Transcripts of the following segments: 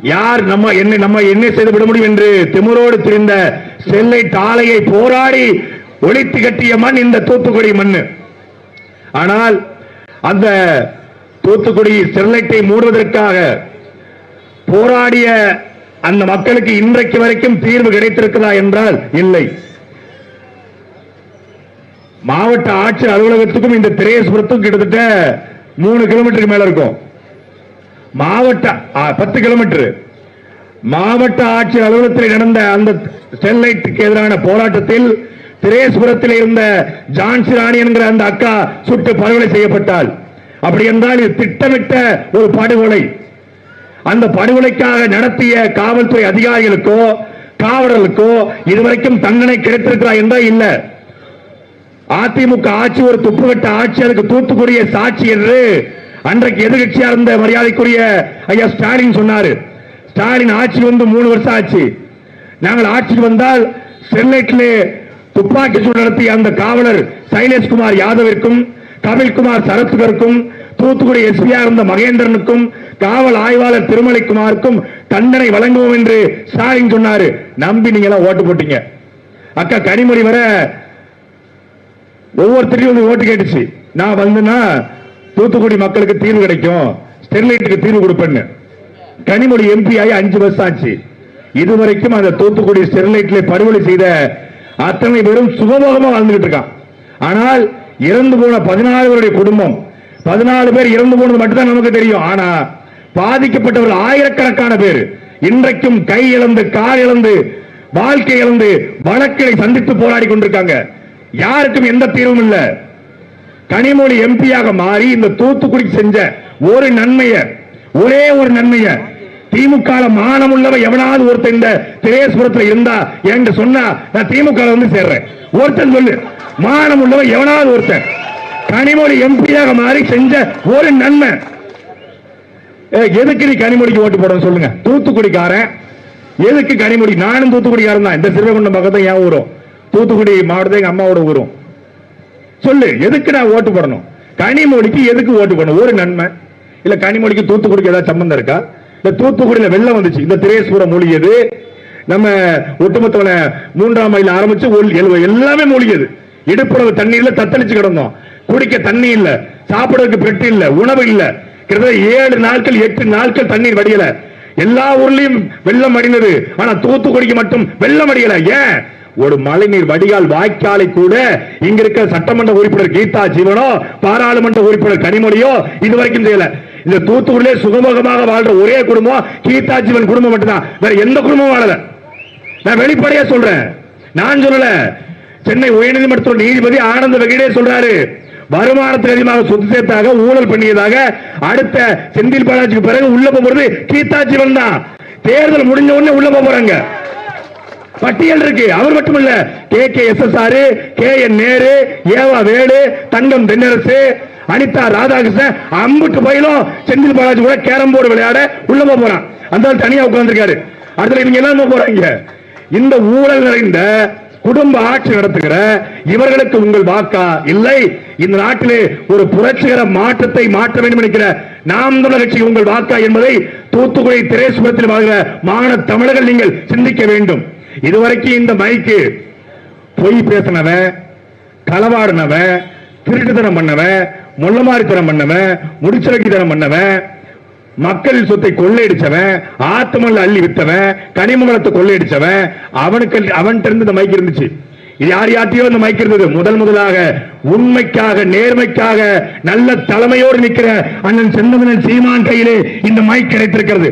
யார் நம்ம என்ன செய்து விட முடியும் என்று திமிரோடு திரிந்த ஸ்டெர்லைட் ஆலையை போராடி ஒழித்து கட்டிய மண் இந்த தூத்துக்குடி மண். ஆனால் அந்த தூத்துக்குடி ஸ்டெர்லைட்டை மூடுவதற்காக போராடிய அந்த மக்களுக்கு இன்றைக்கு வரைக்கும் தீர்வு கிடைத்திருக்கிறதா என்றால் இல்லை. மாவட்ட ஆட்சியர் அலுவலகத்துக்கும் இந்த திரேஸ்புரத்துக்கும் கிட்டத்தட்ட 3 கிலோமீட்டருக்கு மேல இருக்கும். மாவட்ட 10 கிலோமீட்டர். மாவட்ட ஆட்சியர் அலுவலகத்தில் நடந்த அந்த ஸ்டெர்லைட்டுக்கு எதிரான போராட்டத்தில் திரேஸ்புரத்தில் இருந்த ஜான்சி ராணி என்கிற அந்த அக்கா சுட்டு படுகொலை செய்யப்பட்டால், அப்படி என்றால் இது திட்டமிட்ட ஒரு படுகொலை. அந்த படுகொலைக்காக நடத்திய காவல்துறை அதிகாரிகளுக்கோ காவலர்களுக்கோ இதுவரைக்கும் தண்டனை கிடைத்திருக்கிறா என்றால் இல்ல. அதிமுக ஆட்சி ஒரு துப்புகட்ட ஆட்சி, அதுக்கு தூத்துக்குடிய சாட்சி என்று அன்றைக்கு எதிர்கட்சியா இருந்த மரியாதைக்குரிய ஐயா ஸ்டாலின் சொன்னாரு. ஸ்டாலின் ஆட்சி வந்து 3 வருஷம் ஆச்சு. நாங்கள் ஆட்சிக்கு வந்தால் ஸ்டெர்லைட்டிலே துப்பாக்கி சூடு நடத்திய அந்த காவலர் சைலேஷ்குமார் யாதவிற்கும் கபில்குமார் சரத்கருக்கும் தூத்துக்குடி எஸ்பியா இருந்த மகேந்திரனுக்கும் காவல் ஆய்வாளர் திருமலைக்குமாருக்கும் தண்டனை வழங்குவோம் என்று ஸ்டாலின் சொன்னாரு. நம்பி நீங்க எல்லாம் ஓட்டு போட்டீங்க. அக்கா கனிமொழி வர ஒவ்வொருத்தரையும் ஓட்டு கேட்டுச்சு. நான் வந்தேன்னா தூத்துக்குடி மக்களுக்கு தீர்வு கிடைக்கும், ஸ்டெர்லைட்டுக்கு தீர்வு கொடுப்பேன்னு. கனிமொழி எம்பி ஆகி 5 வருஷம் ஆச்சு. இதுவரைக்கும் அந்த தூத்துக்குடி ஸ்டெர்லைட்ல படுகொலை செய்த அத்தனை பேரும் சுகபோகமா வாழ்ந்துட்டு இருக்கான். ஆனால் இறந்து போன 14 பேருடைய குடும்பம், 14 பேர் இறந்து போனது மட்டும்தான் நமக்கு தெரியும். ஆனா பாதிக்கப்பட்டவர்கள் ஆயிரக்கணக்கான பேர் இன்றைக்கும் கை இழந்து கால் இழந்து வாழ்க்கை இழந்து வழக்கை சந்தித்து போராடி கொண்டிருக்காங்க. யாருக்கும் எந்த தீர்வும் இல்ல. கனிமொழி எம்பியாக மாறி இந்த தூத்துக்குடிக்கு செஞ்ச ஒரு நன்மைய, ஒரே ஒரு நன்மைய, திமுக மானம் உள்ளவ எவனாவது ஒருத்தர் இந்த திரேஸ்புரத்தில் இருந்தா என்று சொன்னா நான் திமுக வந்து சேர்றேன். ஒருத்தன் சொல்லு, மானம் உள்ளவ எவனாவது ஒருத்தன் கனிமொழி எம்பியாக மாறி செஞ்ச ஒரு நன்மை. எதுக்கு நீ கனிமொழிக்கு ஓட்டு போட சொல்லுங்க? தூத்துக்குடிக்காரன் எதுக்கு கனிமொழி? நானும் தூத்துக்குடிக்காரன் தான். இந்த சிறுவைகுண்டம் பக்கத்தை ஏன் ஊரும், தூத்துக்குடி மாவட்டத்தை எங்க அம்மாவோட ஊரும். சொல்லு, எதுக்கு நான் ஓட்டு போடணும்? கனிமொழிக்கு எதுக்கு ஓட்டு போடணும்? ஒரு நன்மை இல்ல. கனிமொழிக்கு தூத்துக்குடிக்கு ஏதாவது சம்பந்தம் இருக்கா? இந்த தூத்துக்குடியில வெள்ளம் வந்துச்சு, இந்த திரேஸ்புரம் மூழ்கியது, நம்ம ஒட்டுமொத்த 3ஆம் மைல் ஆரம்பிச்சு எல்லாமே மூழ்கியது. இடுப்புறவு தண்ணீர்ல தத்தளிச்சு கிடந்தோம். குடிக்க தண்ணி இல்ல, சாப்பிடறதுக்கு பெட்டு இல்ல, உணவு இல்ல. கிட்டத்தட்ட 7 நாட்கள் 8 நாட்கள் தண்ணீர் வடியல. எல்லா ஊர்லயும் வெள்ளம் அடிந்தது. ஆனா தூத்துக்குடிக்கு மட்டும் வெள்ளம் அடியல. ஏன்? ஒரு மழைநீர் வடிகால் வாய்க்காலை கூட இங்க இருக்க சட்டமன்ற உறுப்பினர் கீதா ஜீவனோ பாராளுமன்ற உறுப்பினர் கனிமொழியோ இதுவரைக்கும் செய்யல. இந்த தூத்துக்குடியிலே சுகமுகமாக வாழ்ற ஒரே குடும்பம் கீதா ஜீவன் குடும்பம் மட்டும்தான். வேற எந்த குடும்பமும் வாழல. நான் வெளிப்படையா சொல்றேன், நான் சொல்லல. சென்னை உயர்நீதிமன்ற நீதிபதி ஆனந்த வெங்கடே சொல்றாரு, வருமானத்துக்கு அதிகமாக சொத்து சேர்த்தாக ஊழல் பண்ணியதாக அடுத்த செந்தில் பாலாஜிக்கு பிறகு உள்ள போறது கீதா ஜீவன் தான். தேர்தல் முடிஞ்ச உடனே உள்ள போறாங்க. பட்டியல் இருக்கு. அவர் மட்டுமல்ல, KKSSR, KN நேரு, ஏவா வேலு, தங்கம் தென்னரசு, அனிதா ராதாகிருஷ்ணன், அம்புட்டு பயிலும் செந்தில் பாலாஜி கூட கேரம் போர்டு விளையாட உள்ள போறான். அந்த தனியா உட்கார்ந்துருக்காரு. அடுத்த இவங்க எல்லாம் போறாங்க. இந்த ஊழல் நிறைந்த குடும்ப ஆட்சி நடத்துகிற இவர்களுக்கு உங்கள் வாக்கா இல்லை? இந்த நாட்டிலே ஒரு புரட்சிகர மாற்றத்தை மாற்ற வேண்டும் என்கிற நாம் தமிழர் கட்சி உங்கள் வாக்கா என்பதை தூத்துக்குடி திரேஸ்புரத்தில் வாழ்கிற மாநில தமிழர்கள் நீங்கள் சிந்திக்க வேண்டும். இதுவரைக்கும் இந்த மைக்கு பொய் பேசினவன், களவாடினவன், திருட்டுத்தனம் பண்ணவன், முள்ளமாரித்தனம் பண்ணவன், முடிச்சலக்கித்தனம் பண்ணவன், மக்கள் சொத்தை கொள்ளையடிச்சவன், ஆத்தமல்ல அள்ளி வித்தவன், கனிமங்கலத்தை கொள்ளையடிச்சவன், அவன்கிட்ட இருந்து இந்த மைக் இருந்துச்சு. இது யாரையாட்டியோ இந்த மைக் இருந்தது. முதலாக உண்மைக்காக நேர்மைக்காக நல்ல தலைமையோடு நிற்கிற அண்ணன் செந்தமிழன் சீமான் கையிலே இந்த மைக் கிடைத்திருக்கிறது.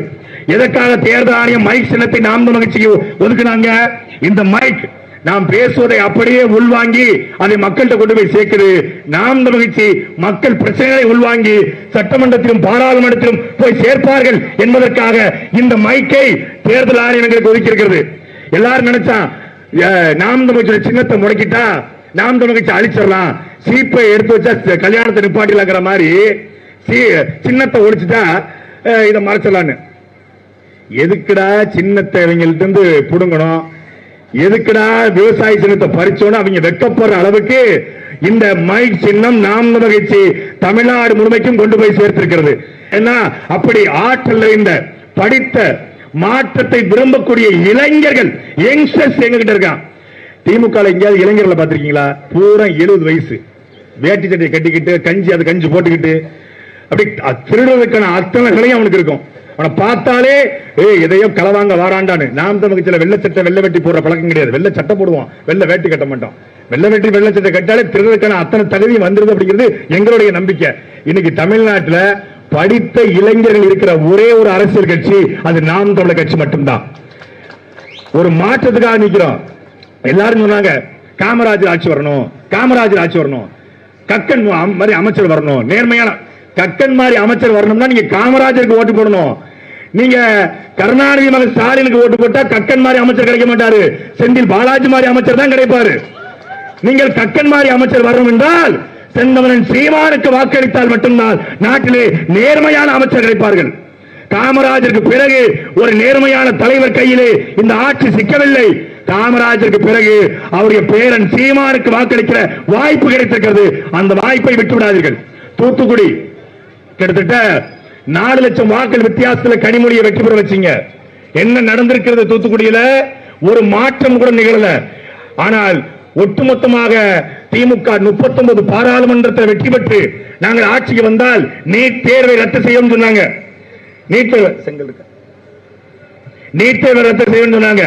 எதற்காக தேர்தல் ஆணையம் மைக் சின்னத்தை நாம் தமிழர் கட்சிக்கு ஒதுக்குனாங்க? இந்த மைக் நாம் பேசுவதை அப்படியே உள்வாங்கி அதை மக்கள்கிட்ட கொண்டு போய் சேர்க்குது. நாம் தமிழர் கட்சி மக்கள் பிரச்சனைகளை உள்வாங்கி சட்டமன்றத்திலும் பாராளுமன்றத்திலும் போய் சேர்ப்பார்கள் என்பதற்காக இந்த மைக்கை தேர்தல் ஆணையம் எங்களுக்கு ஒதுக்கி இருக்கிறது. எல்லாரும் நினைச்சா நாம் தமிழர் கட்சி சின்னத்தை முடக்கிட்டா நாம் தமிழர் கட்சி அழிச்சிடலாம், சீப்பை எடுத்து வச்சா கல்யாணத்தை நிப்பாட்டிலாங்கிற மாதிரி சின்னத்தை ஒழிச்சுட்டா இதை மறைச்சிடலான்னு. எதுக்குடா சின்னத்தை அவங்கள்ட்ட இருந்து புடுங்கணும்? எதுக்குடா விவசாய சின்னத்தை பறிச்சோன்னு அவங்க வெக்கப்படுற அளவுக்கு இந்த மைக் சின்னம் நாம் தமிழர் கட்சி தமிழ்நாடு முழுமைக்கும் கொண்டு போய் சேர்த்திருக்கிறது. ஏன்னா அப்படி ஆற்றல் நிறைந்த படித்த மாற்றத்தை விரும்பக்கூடிய இளைஞர்கள் யங்ஸ்டர்ஸ் எங்ககிட்ட இருக்கான். திமுக எங்கேயாவது இளைஞர்களை பார்த்திருக்கீங்களா? பூரா 70 வயசு, வேட்டி சட்டையை கட்டிக்கிட்டு கஞ்சி போட்டுக்கிட்டு அப்படி திருடுவதற்கான அத்தனைகளையும் அவனுக்கு இருக்கும். அவனை பார்த்தாலே எதையோ களவாங்க வாராண்டான்னு. நாம் தமிழ் கட்சியில வெள்ளை சட்டை வெள்ளை வெட்டி போடுற பழக்கம் கிடையாது. வெள்ளை சட்டை போடுவோம், வெள்ளை வேட்டி கட்ட மாட்டோம். வெள்ளை வெட்டி வெள்ளை சட்டை கட்டாலே திருடுவதற்கான அத்தனை தகுதியும் வந்துருது அப்படிங்கிறது எங்களுடைய நம்பிக்கை. இன்னைக்கு தமிழ்நாட்டில் படித்த இளைஞர்கள் இருக்கிற ஒரே ஒரு அரசியல் கட்சி அது நாம் தமிழர் கட்சி மட்டும்தான். ஒரு மாற்றத்துக்காக நிற்கிறோம். எல்லாரும் சொன்னாங்க காமராஜர் ஆட்சி வரணும், காமராஜர் ஆட்சி வரணும், கக்கன் மாதிரி அமைச்சர் வரணும், நேர்மையான கக்கன் மாதிரி அமைச்சர் வரணும்னா நீங்க காமராஜருக்கு ஓட்டு போடணும். நீங்க கருணாநிதி மகன் ஸ்டாலினுக்கு ஓட்டு போட்டா கக்கன் மாதிரி அமைச்சர் கிடைக்க மாட்டாரு, செந்தில் பாலாஜி மாதிரி அமைச்சர் தான் கிடைப்பாரு. நீங்கள் கக்கன் மாதிரி அமைச்சர் வரணும் என்றால் செந்தமனன் சீமானுக்கு வாக்களித்தால் மட்டும்தான் நாட்டிலே நேர்மையான அமைச்சர் கிடைப்பார்கள். காமராஜருக்கு பிறகு ஒரு நேர்மையான தலைவர் கையிலே இந்த ஆட்சி சிக்கவில்லை. காமராஜருக்கு பிறகு அவருடைய பேரன் சீமானுக்கு வாக்களிக்கிற வாய்ப்பு கிடைத்திருக்கிறது. அந்த வாய்ப்பை விட்டுவிடாதீர்கள். தூத்துக்குடி கிட்டத்தட்ட 4 லட்சம் வாக்கள் வித்தியாசத்தில் கனிமொழியை வெற்றி பெற வச்சீங்க. என்ன நடந்திருக்கிறது? தூத்துக்குடியில ஒரு மாற்றம் கூட நிகழல. ஆனால் ஒட்டுமொத்தமாக திமுக 39 பாராளுமன்றத்தை வெற்றி பெற்று நாங்கள் ஆட்சிக்கு வந்தால் நீட் தேர்வை ரத்து செய்யும் சொன்னாங்க. நீட் தேர்வை ரத்து செய்யும் சொன்னாங்க.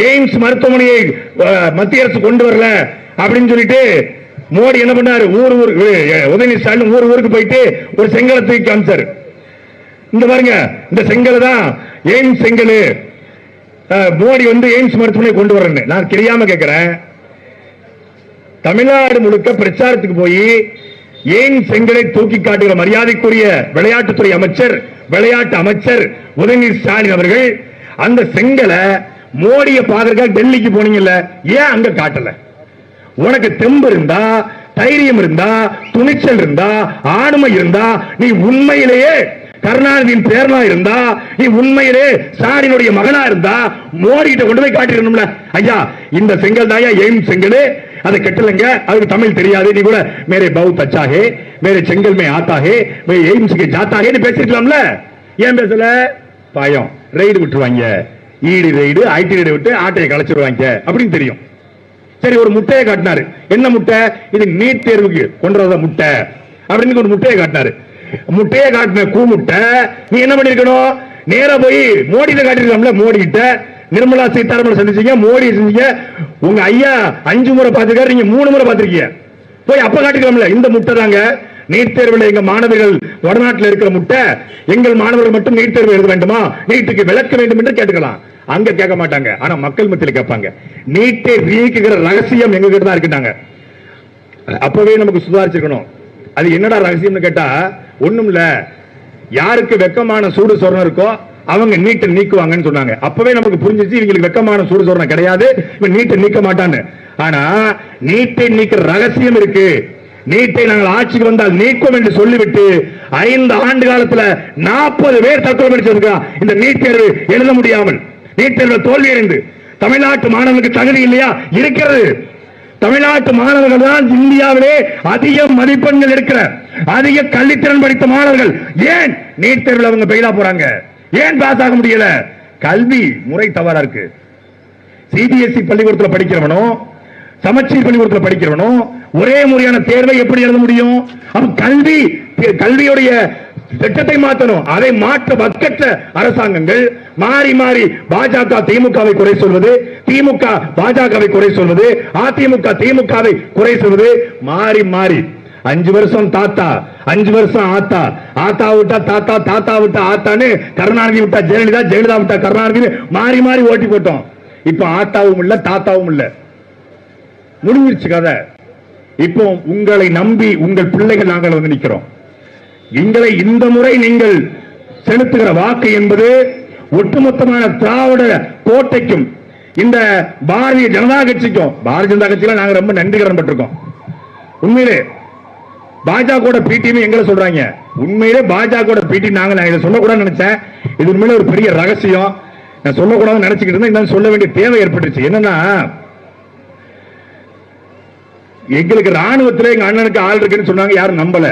எய்ம்ஸ் மருத்துவமனையை மத்திய அரசு கொண்டு வரல அப்படின்னு சொல்லிட்டு மோடி என்ன பண்ணாரு? உதயநிதி ஸ்டாலின் ஊருக்கு போயிட்டு ஒரு செங்கலை தூக்கி காமிச்சாரு. இந்த பாருங்க, இந்த செங்கல் தான் எய்ம்ஸ் செங்கல். மோடி எய்ம்ஸ் மருத்துவமனை கொண்டு வரேன்னு நான் தெரியாம கேட்கிறேன். தமிழ்நாடு முழுக்க பிரச்சாரத்துக்கு போய் எய்ம்ஸ் செங்கலை தூக்கி காட்டுகிற மரியாதைக்குரிய விளையாட்டுத்துறை அமைச்சர், விளையாட்டு அமைச்சர் உதயநிதி ஸ்டாலின் அவர்கள் அந்த செங்கலை மோடியை பார்க்கறதுக்காக டெல்லிக்கு போனீங்கல்ல, ஏன் அங்க காட்டல? உனக்கு தெம்பு இருந்தா, தைரியம் இருந்தா, துணிச்சல் இருந்தா, ஆளுமை இருந்தா, நீ உண்மையிலேயே கருணாநிதியின் பேரனா இருந்தா, நீ உண்மையிலே ஸ்டாலினுடைய மகனா இருந்தா மோடி கிட்ட கொண்டு போய் காட்டிடணும்ல. ஐயா இந்த செங்கல் தாயா எய்ம்ஸ் செங்கல், அதை கட்டலங்க, அதுக்கு தமிழ் தெரியாது, நீ கூட மேரே பவுத் அச்சா ஹே, மேரே செங்கல் மே ஆத்தா ஹே, மே எய்ம்ஸ் கே ஜாத்தா ஹேன்னு பேசிருக்கலாம்ல. ஏன் பேசல? பயம், ரைடு விட்டுருவாங்க, ஈடி ரைடு, ஐடி ரைடு விட்டு ஆட்டையை கலைச்சிருவாங்க அப்படின்னு தெரியும். சரி, ஒரு முட்டையை காட்டினாரு. என்ன முட்டை? இது நீட் தேர்வுக்கு கொண்டு வர முட்டை அப்படின்னு ஒரு முட்டையை காட்டினாரு. முட்டையை காட்டின கூமுட்டை நீ என்ன பண்ணிருக்கணும்? நேரா போய் மோடி கிட்ட காட்டிருக்கலாம்ல. மோடி கிட்ட நிர்மலா சீதாராமன் சந்திச்சீங்க, மோடி செஞ்சீங்க. உங்க ஐயா 5 முறை பார்த்திருக்காரு, நீங்க 3 முறை பார்த்திருக்கீங்க. போய் அப்ப காட்டிக்கலாம்ல. இந்த முட்டை தாங்க நீட் தேர்வில் எங்க மாணவர்கள் வடநாட்டில் இருக்கிற முட்டை, எங்கள் மாணவர்கள் மட்டும் நீட் தேர்வு எழுத வேண்டுமா, நீட்டுக்கு விளக்க வேண்டும் என்று கேட்டுக்கலாம். அங்க கேட்க மாட்டாங்க, ஆனா மக்கள் மத்தியில் கேட்பாங்க. நீட்டை நீக்குகிற ரகசியம் எங்க கிட்ட தான் இருக்குட்டாங்க. அப்பவே நமக்கு சுதாரிச்சிருக்கணும். அது என்னடா ரகசியம்னு கேட்டா, ஒண்ணும் இல்ல, யாருக்கு வெக்கமான சூடு சொரணம் இருக்கோ அவங்க நீட்டை நீக்குவாங்கன்னு சொன்னாங்க. அப்பவே நமக்கு புரிஞ்சிச்சு இவங்களுக்கு வெக்கமான சூடு சொரணம் கிடையாது, இவன் நீட்டை நீக்க மாட்டான்னு. ஆனா நீட்டை நீக்கிற ரகசியம் இருக்கு. நீட்டை நாங்கள் ஆட்சிக்கு வந்தால் நீக்கும் என்று சொல்லிவிட்டு 5 ஆண்டு காலத்தில் 40 பேர் தற்கொலை பண்ணிச்சிருக்கான். இந்த நீட் தேர்வு எழுத முடியாமல், நீட் தேர்வில் தோல்வி அடைந்து. தமிழ்நாட்டு மாணவர்களுக்கு தகுதி இல்லையா? இருக்கிறது. தமிழ்நாட்டு மாணவர்கள் தான் இந்தியாவிலே அதிக மதிப்பெண்கள் எடுக்கிற, அதிக கல்வித்திறன் படித்த மாணவர்கள். ஏன் நீட் தேர்வில் அவங்க பெயிலா போறாங்க? ஏன் பாஸ் ஆக முடியல? கல்வி முறை தவறா இருக்கு. சிபிஎஸ்இ பள்ளிக்கூடத்தில் படிக்கிறவனும் சமச்சீர் பள்ளிக்கூடத்தில் படிக்கிறவனும் ஒரே முறையான தேர்வை எப்படி எழுத முடியும்? கல்வியுடைய திட்டத்தை மாற்றணும். அதை மாற்ற வக்கற்ற அரசாங்கங்கள் மாறி மாறி பாஜக திமுகவை குறை சொல்வது, திமுக பாஜகவை குறை சொல்வது, அதிமுக திமுகவை குறை சொல்வது, மாறி மாறி 5 வருஷம் தாத்தா, 5 வருஷம் ஆத்தா, ஆத்தா விட்டா தாத்தா, தாத்தா விட்டா ஆத்தான்னு, கருணாநிதி விட்டா ஜெயலலிதா, ஜெயலலிதா விட்டா கருணாநிதி, மாறி மாறி ஓட்டி போட்டோம். இப்ப ஆத்தாவும் இல்ல, தாத்தாவும் இல்ல, முடிஞ்சிருச்சு கதை. இப்போ உங்களை நம்பி உங்கள் பிள்ளைகள் நாங்கள் வந்து நிற்கிறோம். எங்களை இந்த முறை நீங்கள் செலுத்துகிற வாக்கு என்பது ஒட்டுமொத்தமான திராவிட கோட்டைக்கும் இந்த பாரதிய ஜனதா கட்சிக்கும், பாரதிய ஜனதா கட்சியில நாங்க ரொம்ப நன்றி கடன் பட்டிருக்கோம். உண்மையிலே பாஜக பிடிஎம் எங்களை சொல்றாங்க. உண்மையிலே பாஜக பிடி நாங்க இதை சொல்லக்கூடாதுன்னு நினைச்சேன். இது உண்மையில ஒரு பெரிய ரகசியம். நான் சொல்லக்கூடாதுன்னு நினைச்சுக்கிட்டு இருந்தேன். சொல்ல வேண்டிய தேவை ஏற்பட்டுச்சு. என்னன்னா, எங்களுக்கு ராணுவத்தில் எங்க அண்ணனுக்கு ஆள் இருக்குன்னு சொன்னாங்க, யாரும் நம்பல.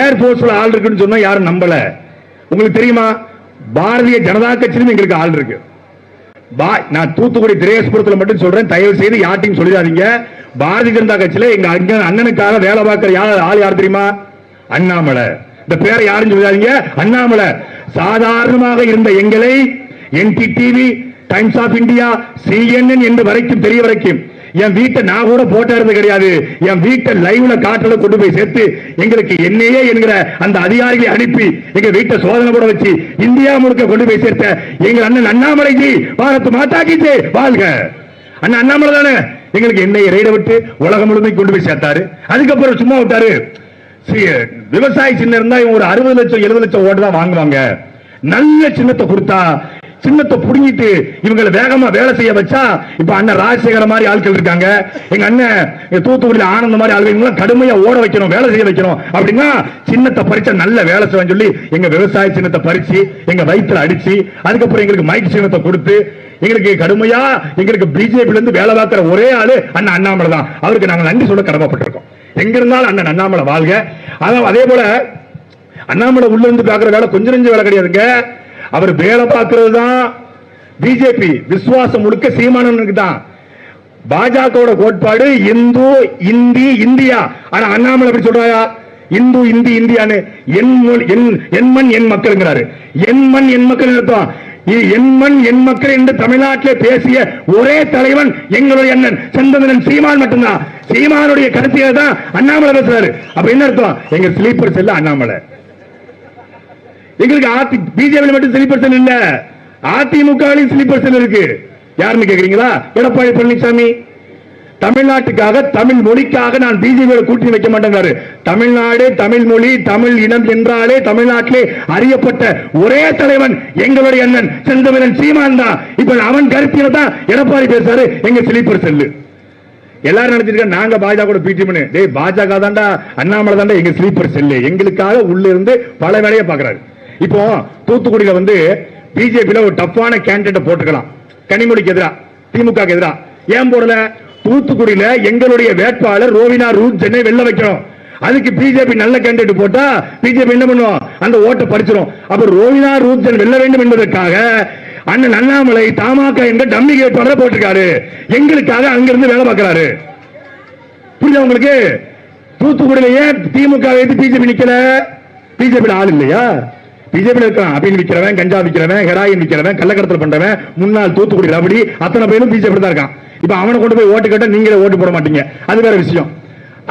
ஏர்போர்ஸ்ல ஆள் இருக்குன்னு சொன்னா யாரும் நம்பல. உங்களுக்கு தெரியுமா, பாரதிய ஜனதா கட்சியிலும் எங்களுக்கு ஆள் இருக்கு. நான் தூத்துக்குடி திரேஸ்புரத்தில் மட்டும் சொல்றேன், தயவு செய்து யார்ட்டையும் சொல்லிடாதீங்க. பாரதிய ஜனதா கட்சியில எங்க அண்ணனுக்காக வேலை பார்க்கிற ஆள் யார் தெரியுமா? அண்ணாமலை. இந்த பேரை யாரும் சொல்லிடாதீங்க, அண்ணாமலை. சாதாரணமாக இருந்த எங்களை NDTV, Times of India, CNN என்று வரைக்கும் தெரிய வரைக்கும் என் வீட்டை நான் கூட போட்டோ எடுத்து கிடையாது. என் வீட்டை லைவ்ல காட்டுல கொண்டு போய் சேர்த்து எங்களுக்கு NIA என்கிற அந்த அதிகாரிகளை அனுப்பி எங்க வீட்டை சோதனை கூட வச்சு இந்தியா முழுக்க கொண்டு போய் சேர்த்த எங்க அண்ணன் அண்ணாமலைஜி, பாரத் மாதா கி ஜெய், வாழ்க. அண்ணன் அண்ணாமலை தானே எங்களுக்கு NIA ரெய்ட விட்டு உலகம் முழுமைக்கு கொண்டு போய் சேர்த்தாரு. அதுக்கப்புறம் சும்மா விட்டாரு. விவசாய சின்னம் இருந்தா இவங்க ஒரு 60 லட்சம் 70 லட்சம் ஓட்டு தான் வாங்குவாங்க. நல்ல சின்னத்தை கொடுத்தா சின்னத்தை புடுங்கிட்டு இவங்களை வேகமா வேலை செய்ய வச்சா, இப்ப அண்ணன் ராஜசேகர மாதிரி ஆட்கள் இருக்காங்க, எங்க அண்ணன் தூத்துக்குடியில ஆனந்த மாதிரி ஆட்கள் கடுமையா ஓட வைக்கணும், வேலை செய்ய வைக்கணும் அப்படின்னா சின்னத்தை பறிச்சா நல்ல வேலை செய்வேன்னு சொல்லி எங்க விவசாய சின்னத்தை பறிச்சு எங்க வயிற்றுல அடிச்சு அதுக்கப்புறம் எங்களுக்கு மைக் சின்னத்தை கொடுத்து எங்களுக்கு கடுமையா எங்களுக்கு பிஜேபி இருந்து வேலை பார்க்கிற ஒரே ஆளு அண்ணன் அண்ணாமலை தான். அவருக்கு நாங்கள் நன்றி சொல்ல கடமைப்பட்டிருக்கோம். எங்க இருந்தாலும் அண்ணன் அண்ணாமலை வாழ்க. அதே போல அண்ணாமலை உள்ள இருந்து பாக்குற வேலை கொஞ்சம் நெஞ்ச வேலை கிடையாதுங்க. அவர் வேலை பார்க்கிறது தான் பிஜேபி. விசுவாசம் முழுக்க சீமானனுக்கு தான். பாஜக கோட்பாடு இந்து இந்தி இந்தியா. ஆனா அண்ணாமலை எப்படி சொல்றாயா? இந்து இந்தி இந்தியான்னு. என் மண் என் மக்கள்ங்கிறாரு. என் மண் என் மக்கள் அர்த்தம் என் மண் என் மக்கள் என்று தமிழ்நாட்டில் பேசிய ஒரே தலைவன் எங்களுடைய அண்ணன் செந்தமிழன் சீமான் மட்டும்தான். சீமானுடைய கருத்தியை தான் அண்ணாமலை பேசுறாரு. அப்ப என்ன அர்த்தம்? எங்க ஸ்லீப்பர் செல்ல அண்ணாமலை. எங்களுக்கு பிஜேபி மட்டும் ஸ்லீப்பர் செல் இல்ல, அதிமுகவிலும் ஸ்லீப்பர் செல் இருக்கு. யாருன்னு கேக்குறீங்களா? எடப்பாடி பழனிசாமி. தமிழ்நாட்டுக்காக தமிழ் மொழிக்காக நான் பிஜேபியோட கூட்டணி வைக்க மாட்டேங்கிறாரு. தமிழ்நாடு தமிழ் மொழி தமிழ் இனம் என்றாலே தமிழ்நாட்டிலே அறியப்பட்ட ஒரே தலைவன் எங்களுடைய அண்ணன் செந்தமிழன் சீமான் தான். இப்ப அவன் கருத்தில தான் எடப்பாடி பேசுறாரு எங்க ஸ்லீப்பர் செல்லு. எல்லாரும் நினைச்சிருக்க நாங்க பாஜக பிடிஎம். டேய் பாஜக தாண்டா அண்ணாமலை தாண்டா எங்க ஸ்லீப்பர் செல்லு. எங்களுக்காக உள்ள இருந்து பல வேலையை பாக்குறாரு. இப்போ தூத்துக்குடியில பிஜேபியில ஒரு டஃப்பான கேண்டிடேட் போட்டுக்கலாம். கனிமொழிக்கு எதிரா, திமுக எதிரா. ஏன் போடல? தூத்துக்குடியில எங்களுடைய வேட்பாளர் ரோவினா ரூஜனை வெல்ல வைக்கணும். அதுக்கு பிஜேபி நல்ல கேண்டிடேட் போட்டா பிஜேபி என்ன பண்ணுவோம்? அந்த ஓட்டை பறிச்சிடும். அப்ப ரோவினா ரூஜன் வெல்ல வேண்டும் என்பதற்காக அண்ணன் அண்ணாமலை தமாக என்ற டம்மி வேட்பாளர் போட்டிருக்காரு. எங்களுக்காக அங்கிருந்து வேலை பார்க்கிறாரு. புரியுதா உங்களுக்கு? தூத்துக்குடியிலேயே திமுக பிஜேபி நிக்கல. பிஜேபி ஆள் இல்லையா? பிஜேபி இருக்கான் அப்படின்னு விக்கிறவன், கஞ்சா விக்கிறவன், ஹெராயின் விக்கிறவன், கள்ளக்கடத்தல் பண்றவன், முன்னாள் தூத்துக்குடி ரபடி அத்தனை பேரும் பிஜேபி தான் இருக்கான். இப்ப அவனை கொண்டு போய் ஓட்டு கேட்டா நீங்களே ஓட்டு போட மாட்டீங்க. அது வேற விஷயம்.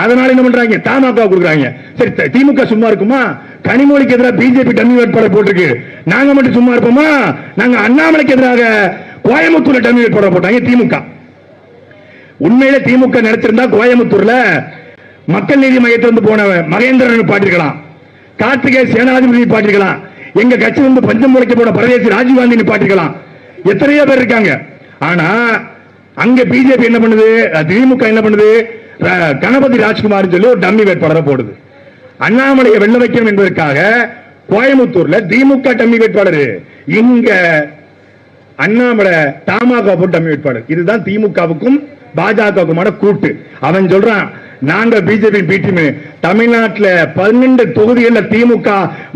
அதனால என்ன பண்றாங்க? தமாக கொடுக்குறாங்க. சரி, திமுக சும்மா இருக்குமா? கனிமொழிக்கு எதிராக பிஜேபி டம்மி வேட்பாளர் போட்டிருக்கு. நாங்க மட்டும் சும்மா இருப்போமா? நாங்க அண்ணாமலைக்கு எதிராக கோயம்புத்தூர்ல டம்மி வேட்பாளர் போட்டாங்க திமுக. உண்மையிலே திமுக நினைச்சிருந்தா கோயம்புத்தூர்ல மக்கள் நீதி மையத்திலிருந்து போன மகேந்திரன் பாட்டிருக்கலாம், கார்த்திகே சேனாதிபதி பாட்டிருக்கலாம், எங்க கட்சி பஞ்சம் முளைக்க போன பரதேசி ராஜீவ்காந்தி பாட்டிருக்கலாம். எத்தனையோ பேர் இருக்காங்க. ஆனா அங்க பிஜேபி என்ன பண்ணுது? திமுக என்ன பண்ணுது? கணபதி ராஜ்குமார் சொல்லி ஒரு டம்மி வேட்பாளரை போடுது. அண்ணாமலையை வெல்ல வைக்கணும் என்பதற்காக கோயம்புத்தூர்ல திமுக டம்மி வேட்பாளர், இங்க அண்ணாமலை தமாக போட்டு டம்மி வேட்பாளர். இதுதான் திமுகவுக்கும் பாஜகவுக்குமான கூட்டு. அவன் சொல்றான் நாங்க பிஜேபி பிடிஎம். தமிழ்நாட்டில் 12 தொகுதிகளில் திமுக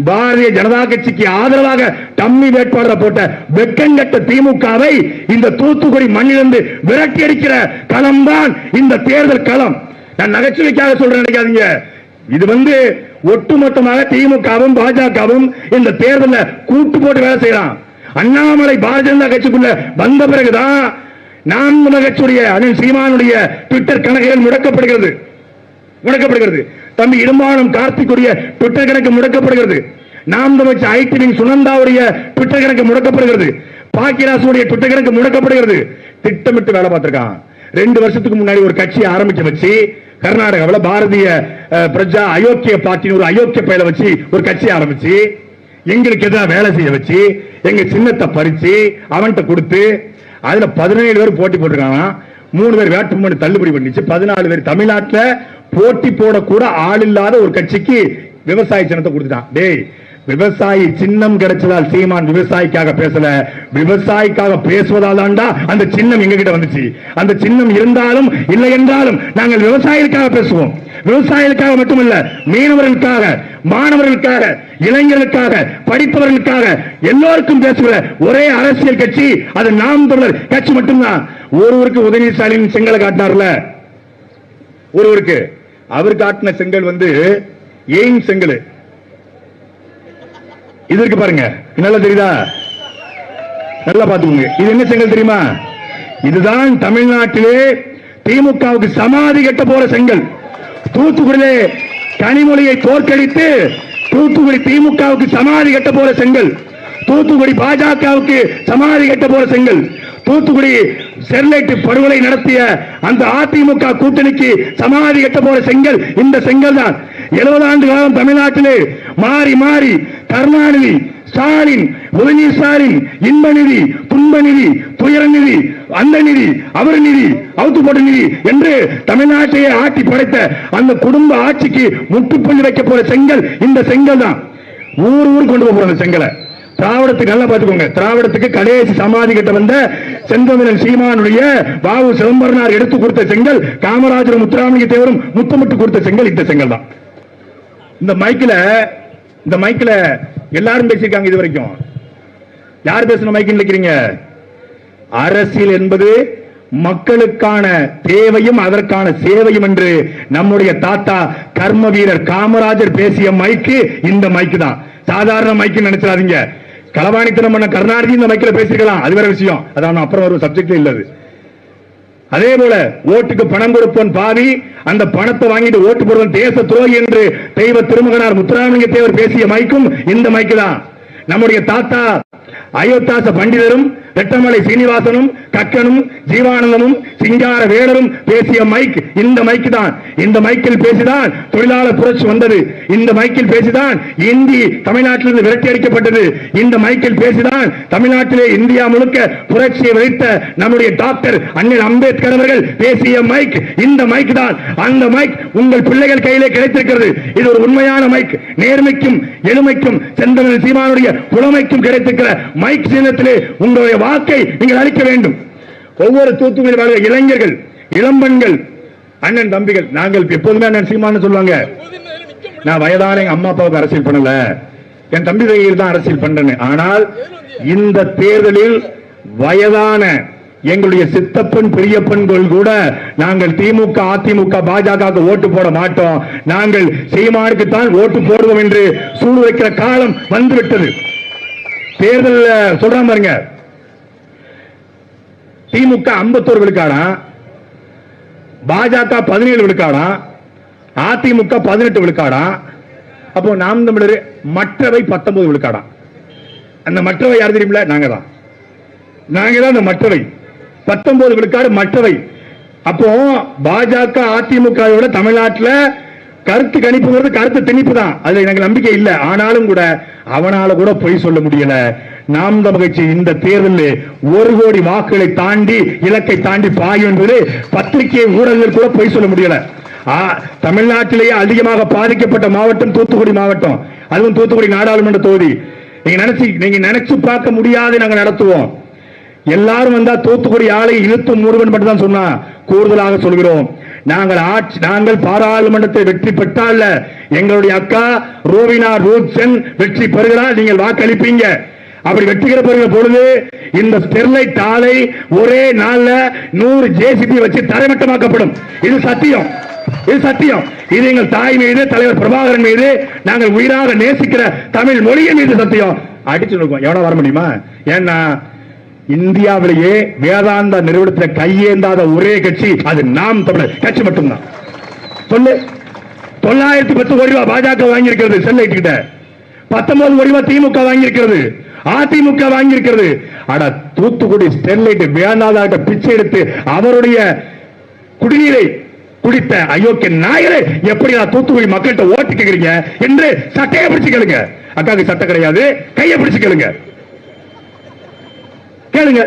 பாரதிய ஜனதா கட்சிக்கு ஆதரவாக டம்மி வேட்பாளரை போட்ட வெக்கங்கட்ட திமுகவை இந்த தூத்துக்குடி மண்ணிலிருந்து விரட்டி அடிக்கிற களம் தான் இந்த தேர்தல் களம். நான் நகைச்சுவைக்காக சொல்றேன் நினைக்காதீங்க. இது ஒட்டுமொத்தமாக திமுகவும் பாஜகவும் இந்த தேர்தலில் கூட்டு போட்டு வேலை செய்யலாம். அண்ணாமலை பாரதிய ஜனதா கட்சிக்குள்ள வந்த பிறகுதான் நாம் கட்சியுடைய அண்ணன் சீமானுடைய ட்விட்டர் கணக்குகள் முடக்கப்படுகிறது. தம்பி இடும்பானம் கார்த்திக்குடைய ட்விட்டர் கணக்கு முடக்கப்படுகிறது. நாம் தமிழ் ஐடி சுனந்தாவுடைய ட்விட்டர் கணக்கு முடக்கப்படுகிறது. பாக்கியராசுடைய ட்விட்டர் கணக்கு முடக்கப்படுகிறது. திட்டமிட்டு வேலை பார்த்திருக்கான். 2 வருஷத்துக்கு முன்னாடி ஒரு கட்சியை ஆரம்பிச்சு வச்சு கர்நாடகாவில் பாரதிய பிரஜா அயோக்கிய பார்ட்டி ஒரு அயோக்கிய பயில வச்சு ஒரு கட்சி ஆரம்பிச்சு எங்களுக்கு எதிராக வேலை செய்ய வச்சு எங்க சின்னத்தை பறிச்சு அவன்கிட்ட கொடுத்து அதுல 17 பேர் போட்டி போட்டிருக்காங்க. 3 பேர் வேட்புமனு தள்ளுபடி பண்ணிச்சு. 14 பேர் தமிழ்நாட்டில் போட்டி போட கூட ஆள் இல்லாத ஒரு கட்சிக்கு விவசாய சின்னத்தை கொடுத்துட்டான். டேய் விவசாயி சின்னம் கிடைச்சதால் சீமான் விவசாயிக்காக பேசல, விவசாயிக்காக பேசுவதால் தான்டா அந்த சின்னம் எங்க கிட்ட வந்துச்சு. அந்த சின்னம் இருந்தாலும் இல்லை என்றாலும் நாங்கள் விவசாயிகளுக்காக பேசுவோம். விவசாயிகளுக்காக மட்டுமல்ல, மீனவர்களுக்காக, மாணவர்களுக்காக, இளைஞர்களுக்காக, படித்தவர்களுக்காக எல்லோருக்கும் பேசுகிற ஒரே அரசியல் கட்சி அது நாம் தமிழர் கட்சி மட்டும்தான். ஒருவருக்கு உதயநிதி ஸ்டாலின் செங்கலை காட்டினார்ல, ஒருவருக்கு அவர் காட்டின செங்கல் எய்ம் செங்கல். இது இருக்கு பாருங்க, நல்லா தெரியுதா? நல்லா பாத்துக்கோங்க. இது என்ன செங்கல் தெரியுமா? இதுதான் தமிழ்நாட்டிலே திமுகவுக்கு சமாதி கட்ட போற செங்கல். தூத்துக்குடியிலே கனிமொழியை தோற்கடித்து தூத்துக்குடி திமுகவுக்கு சமாதி கட்ட போற செங்கல், தூத்துக்குடி பாஜகவுக்கு சமாதி கட்ட போற செங்கல், தூத்துக்குடி ஸ்டெர்லைட் படுகொலை நடத்திய அந்த அதிமுக கூட்டணிக்கு சமாதி கட்ட போற செங்கல் இந்த செங்கல் தான். 70 ஆண்டு காலம் தமிழ்நாட்டிலே மாறி மாறி கருணாநிதி, ஸ்டாலின், உதயநிதி ஸ்டாலின், இன்ப நிதி, துன்ப நிதி, துயர நிதி, அந்த நிதி, அவர் நிதி, அவுத்துப்பட்ட நிதி என்று தமிழ்நாட்டையே ஆட்டி படைத்த அந்த குடும்ப ஆட்சிக்கு முட்டுப்புள்ளி வைக்க போற செங்கல் இந்த செங்கல் தான். ஊர் கொண்டு போற அந்த செங்கலை திராவிடத்துக்கு நல்லா பாத்துக்கோங்க. திராவிடத்துக்கு கடைசி சமாதி கட்ட வந்த செந்தமிழன் சீமானுடைய பாவு சிதம்பரனார் எடுத்து கொடுத்த செங்கல், காமராஜர் முத்துராமலிங்க தேவரும் முத்தமிட்டு கொடுத்த செங்கல் இந்த செங்கல் தான். இந்த மைக்கில எல்லாரும் பேசியிருக்காங்க. இது வரைக்கும் யார் பேசின மைக்கு நினைக்கிறீங்க? அரசியல் என்பது மக்களுக்கான தேவையும் அதற்கான சேவையும் என்று நம்முடைய தாத்தா கர்ம வீரர் காமராஜர் பேசிய மைக்கு இந்த மைக்கு தான். சாதாரண மைக்கு நினைச்சாதீங்க. களவாணித்தனம் பண்ண கருணாநிதி இந்த மைக்கில் பேசிருக்கலாம், அது வேற விஷயம். அதான் அப்புறம் ஒரு சப்ஜெக்ட் இல்லது. அதே போல ஓட்டுக்கு பணம் கொடுப்பவன் பாவி, அந்த பணத்தை வாங்கிட்டு ஓட்டு போடுவன் தேச துரோகி என்று தெய்வ திருமகனார் முத்துராமலிங்க தேவர் பேசிய மைக்கும் இந்த மைக்கு தான். நம்முடைய தாத்தா அயோத்தாச பண்டிதரும் ரெட்டமலை சீனிவாசனும் கக்கனும் ஜீவானந்தமும் சிங்கார வேடரும் பேசிய மைக் இந்த மைக்கு தான். இந்த மைக்கில் பேசிதான் தொழிலாளர் புரட்சி வந்தது. இந்த மைக்கில் பேசிதான் இந்தி தமிழ்நாட்டிலிருந்து விரட்டி அடிக்கப்பட்டது. இந்த மைக்கில் பேசிதான் தமிழ்நாட்டிலே இந்தியா முழுக்க புரட்சியை விளைத்த நம்முடைய டாக்டர் அண்ணல் அம்பேத்கர் அவர்கள் பேசிய மைக் இந்த மைக் தான். அந்த மைக் உங்கள் பிள்ளைகள் கையிலே கிடைத்திருக்கிறது. இது ஒரு உண்மையான மைக். நேர்மைக்கும் எளிமைக்கும் செந்தமிழ் சீமானுடைய புலமைக்கும் கிடைத்திருக்கிற மைக் சின்னத்திலே உங்களுடைய வாக்கை நீங்கள் அளிக்க வேண்டும். ஒவ்வொரு தூத்துக்குடி வாழ்கிற இளைஞர்கள், இளம்பெண்கள், அண்ணன் தம்பிகள், நாங்கள் எப்போதுமே அண்ணன் சீமான்னு சொல்லுவாங்க. நான் வயதான எங்க அம்மா அப்பாவுக்கு அரசியல் பண்ணல, என் தம்பி தையில் தான் அரசியல் பண்றேன். ஆனால் இந்த தேர்தலில் வயதான எங்களுடைய சித்தப்பன் பெரியப்பன்கள் கூட நாங்கள் திமுக, அதிமுக, பாஜக ஓட்டு போட மாட்டோம், நாங்கள் சீமானுக்கு தான் ஓட்டு போடுவோம் என்று சூடு வைக்கிற காலம் வந்துவிட்டது. தேர்தல் சொல்றான் பாருங்க, திமுக 51 விழுக்காடாம், பாஜக 17 விழுக்காடாம், அதிமுக 18 விழுக்காடாம். அப்போ நாம் தமிழர் மற்றவை 19 விழுக்காடாம். அந்த மற்றவை யார் தெரியுமில்ல? நாங்க தான் அந்த மற்றவை 19 விழுக்காடு மற்றவை. அப்போ பாஜக அதிமுக தமிழ்நாட்டில் கருத்து கணிப்பு கருத்து திணிப்பு தான். அதுல எனக்கு நம்பிக்கை இல்லை. ஆனாலும் கூட அவனால கூட பொய் சொல்ல முடியல. நாம் தமிழர் கட்சி இந்த தேர்தலில் 1 கோடி வாக்குகளை தாண்டி இலக்கை தாண்டி பாயும் என்பது பத்திரிகை ஊடகங்கள் கூட பொய் சொல்ல முடியல. தமிழ்நாட்டிலேயே அதிகமாக பாதிக்கப்பட்ட மாவட்டம் தூத்துக்குடி மாவட்டம், அதுவும் தூத்துக்குடி நாடாளுமன்ற தொகுதி. நீங்க நினைச்சு பார்க்க முடியாது. நாங்க நடத்துவோம். எல்லாரும் வந்தா தூத்துக்குடி ஆலை இழுத்து மூடுவன் மட்டும் தான் சொன்னா. கூடுதலாக சொல்கிறோம், நாங்கள் பாராளுமன்றத்தை வெற்றி பெற்றால் எங்களுடைய அக்கா ரோவினா ரூத்சன் வெற்றி பெறுகிறார், நீங்கள் வாக்களிப்பீங்க. அப்படி வெற்றி பெறுகிற பொழுது இந்த ஸ்டெர்லைட் ஆலை ஒரே நாள்ல 100 ஜேசிபி வச்சு தரைமட்டமாக்கப்படும். இது சத்தியம், இது சத்தியம். இது எங்கள் தாய் மீது, தலைவர் பிரபாகரன் மீது, நாங்கள் உயிராக நேசிக்கிற தமிழ் மொழியின் மீது சத்தியம். அடிச்சு இருக்கோம். எவ்வளவு வர முடியுமா? ஏன்னா இந்தியாவிலேயே வேதாந்தா நிறுவனத்தில் கையேந்தாத ஒரே கட்சி அது நாம் தமிழர் கட்சி மட்டும்தான். சொல்லு, 910 கோடி ரூபாய் பாஜக வாங்கியிருக்கிறது ஸ்டெர்லைட் கிட்ட, 19 கோடி ரூபாய் திமுக வாங்கியிருக்கிறது, அதிமுக வாங்கியிருக்கிறது. அட தூத்துக்குடி ஸ்டெர்லைட் வேதாந்தா பிச்சை எடுத்து அவருடைய குடிநீரை குடித்த அயோக்கிய நாயரே, எப்படி தூத்துக்குடி மக்கள்கிட்ட ஓட்டு கேட்கிறீங்க என்று சட்டையை பிடிச்சு கேளுங்க. அக்காவுக்கு சட்டை கிடையாது, கையை பிடிச்சு கேளுங்க. கேளுங்க.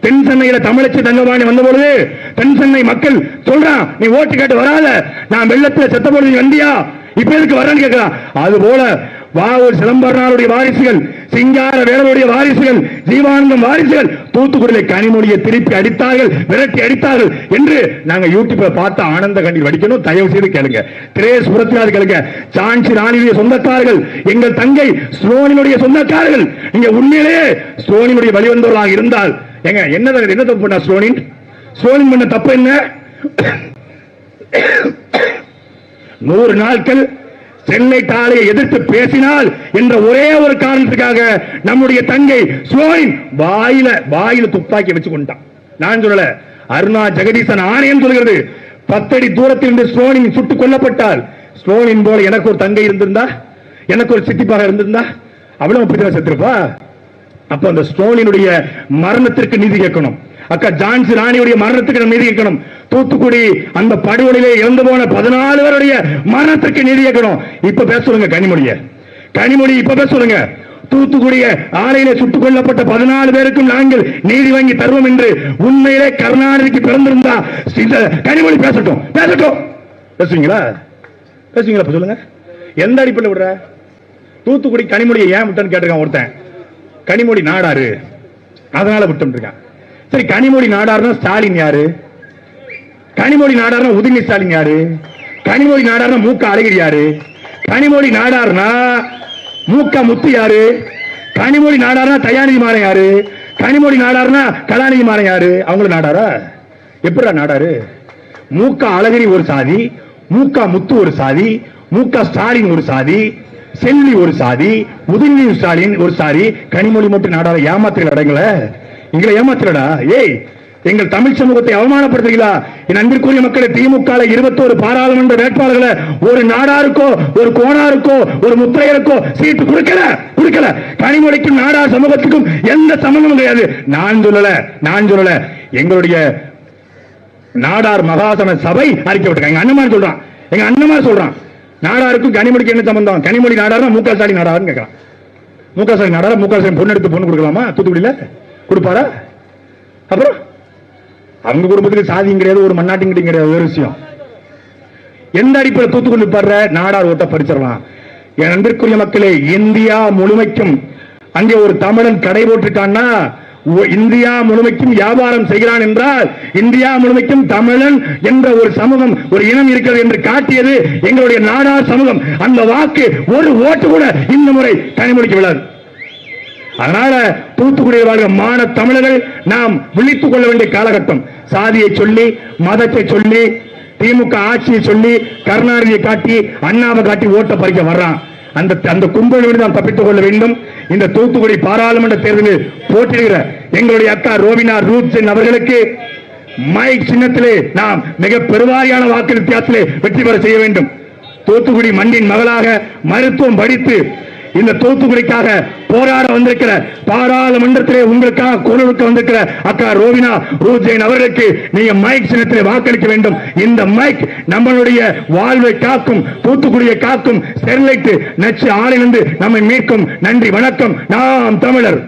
தென் சென்னையில தமிழச்சி தங்கபாணி வந்த பொழுது தென் சென்னை மக்கள் சொல்றான், நீ ஓட்டு கேட்டு வராத, நான் வெள்ளத்துல செத்த பொழுது வந்தியா, இப்ப எதுக்கு வரேன்னு கேட்கிறான். அது போல வாவூர் சிதம்பரனாருடைய வாரிசுகள், சிங்கார வேலனுடைய வாரிசுகள், ஜீவானந்தம் வாரிசுகள் தூத்துக்குடியில் கனிமொழியை திருப்பி அடித்தார்கள், விரட்டி அடித்தார்கள் என்று நாங்க யூடியூப்ல பார்த்து ஆனந்த கண்ணீர் வடிக்கணும். தயவு செய்து கேளுங்க. திரேஸ் புரத்தியார் கேளுங்க. ஜான்சி ராணியுடைய சொந்தக்காரர்கள், எங்கள் தங்கை ஸ்லோனினுடைய சொந்தக்காரர்கள். நீங்க உண்மையிலேயே ஸ்லோனினுடைய வழிவந்தவர்களாக இருந்தால் என்ன தப்பு பண்ண ஸ்லோனின் பண்ண தப்பு என்ன? 100 நாட்கள் ஸ்டெர்லைட் ஆலையை எதிர்த்து பேசினால் என்ற ஒரே ஒரு காரணத்துக்காக நம்முடைய தங்கை ஸ்லோனின் வாயில துப்பாக்கி வச்சு கொண்டான். நான் சொல்லல, அருணா ஜெகதீசன் ஆணையம் சொல்கிறது. 10 அடி தூரத்தில் இருந்து ஸ்லோனின் சுட்டுக் கொல்லப்பட்டால், ஸ்லோனின் போல எனக்கு ஒரு தங்கை இருந்திருந்தா, எனக்கு ஒரு சித்திப்பாக இருந்திருந்தா அவ்வளவு பிடித்த செத்துருப்பா. அப்ப அந்த ஸ்லோனினுடைய மரணத்திற்கு நீதி கேட்கணும். அக்கா ஜான்சி ராணியுடைய மரணத்துக்கு நீதி கேட்கணும். தூத்துக்குடி அந்த படுகொலையிலே இறந்து போன 14 பேருடைய மரணத்திற்கு நீதி கேட்கணும். இப்ப பேச சொல்லுங்க கனிமொழி இப்ப பேச சொல்லுங்க. தூத்துக்குடிய ஆலையிலே சுட்டுக் கொல்லப்பட்ட 14 பேருக்கும் நாங்கள் நீதி வாங்கி தருவோம் என்று உண்மையிலே கருணாநிதிக்கு பிறந்திருந்தா கனிமொழி பேசட்டும். பேசுவீங்களா? சொல்லுங்க. எந்த அடிப்படையில் விடுற? தூத்துக்குடி கனிமொழியை ஏன் விட்டன்னு கேட்டிருக்கான் ஒருத்தன். கனிமொழி நாடாரு, அதனால விட்டு இருக்கான். சரி, கனிமொழி நாடாருன்னா ஸ்டாலின் யாரு? கனிமொழி நாடாருன்னா உதயநிதி ஸ்டாலின் யாரு? கனிமொழி நாடாருன்னா மூக்க அழகிரி யாரு? கனிமொழி நாடாருன்னா மூக்க முத்து யாரு? கனிமொழி நாடாருன்னா தயாநிதி மாறன் யாரு? கனிமொழி நாடாருன்னா கலாநிதி மாறன் யாரு? அவங்களும் நாடாரா? எப்படா நாடாரு? மூக்க அழகிரி ஒரு சாதி, மூக்க முத்து ஒரு சாதி, மூக்க ஸ்டாலின் ஒரு சாதி, செல்வி ஒரு சாதி, உதயநிதி ஸ்டாலின் ஒரு சாதி. கனிமொழி மட்டும் நாடார ஏமாத்திர அடங்கல. எங்களை ஏமாத்திரடா. ஏய், எங்கள் தமிழ் சமூகத்தை அவமானப்படுத்துகிறா. என் அன்பிற்குரிய மக்களை, திமுக 21 பாராளுமன்ற வேட்பாளர்களை ஒரு நாடாருக்கோ, ஒரு கோணாருக்கோ, ஒரு முத்திரையருக்கோ சீட்டு கொடுக்கல. கனிமொழிக்கும் நாடார் சமூகத்துக்கும் எந்த சம்பந்தமும் கிடையாது. நான் சொல்லல. எங்களுடைய நாடார் மகாசன சபை அறிக்கை விட்டுருக்காங்க. எங்க அண்ணமார் சொல்றான். நாடாருக்கும் கனிமொழிக்கு என்ன சம்பந்தம்? கனிமொழி நாடாரா முக ஸ்டாலின் நாடாருன்னு கேட்கறான். முக ஸ்டாலின் நாடாரா? முக ஸ்டாலின் பொண்ணு எடுத்து பொண்ணு கொடுக்கலாமா? தூத்துக்குடியில கொடுப்பாரா? அப்புறம் அவங்க குடும்பத்துக்கு சாதியும் கிடையாது, ஒரு மண்ணாட்டியும் கிடையாது. ஒரு விஷயம், எந்த அடிப்படையில் தூத்துக்குடி படுற நாடார் ஓட்ட பறிச்சிடலாம். என் அன்பிற்குரிய மக்களே, இந்தியா முழுமைக்கும் அங்கே ஒரு தமிழன் கடை போட்டுட்டான்னா, இந்தியா முழுமைக்கும் வியாபாரம் செய்கிறான் என்றால், இந்தியா முழுமைக்கும் தமிழன் என்ற ஒரு சமூகம், ஒரு இனம் இருக்கிறது என்று காட்டியது எங்களுடைய நாடார் சமூகம். அந்த வாக்கு ஒரு ஓட்டு கூட இந்த முறை கனிமொழிக்கு விழாது. அதனால தூத்துக்குடியில் வாழ்கிற மான தமிழர்கள் நாம் விழித்துக் கொள்ள வேண்டிய காலகட்டம். சாதியை சொல்லி, மதத்தை சொல்லி, திமுக ஆட்சியை சொல்லி, கருணாநிதியை காட்டி, அண்ணாவை காட்டி ஓட்ட பறிக்க வர்றான். அந்த கும்பலில் நாம் தப்பித்துக் கொள்ள வேண்டும். இந்த தூத்துக்குடி பாராளுமன்ற தேர்தலில் போட்டியிடுகிற எங்களுடைய அக்கா ரோவினா ரூத் அவர்களுக்கு மைக் சின்னத்திலே நாம் மிக பெருவாரியான வாக்கு வித்தியாசத்திலே வெற்றி பெற செய்ய வேண்டும். தூத்துக்குடி மண்ணின் மகளாக மருத்துவம் படித்து இந்த தூத்துக்குடிக்காக போராட வந்திருக்கிற, பாராளுமன்றத்திலே உங்களுக்காக குரலுக்கு வந்திருக்கிற அக்கா ரோவினா ரூத் அவர்களுக்கு நீங்க மைக் சின்னத்திலே வாக்களிக்க வேண்டும். இந்த மைக் நம்மளுடைய வாழ்வை காக்கும், தூத்துக்குடியை காக்கும், ஸ்டெர்லைட் நச்சு ஆலையிலிருந்து நம்மை மீட்கும். நன்றி, வணக்கம். நாம் தமிழர்.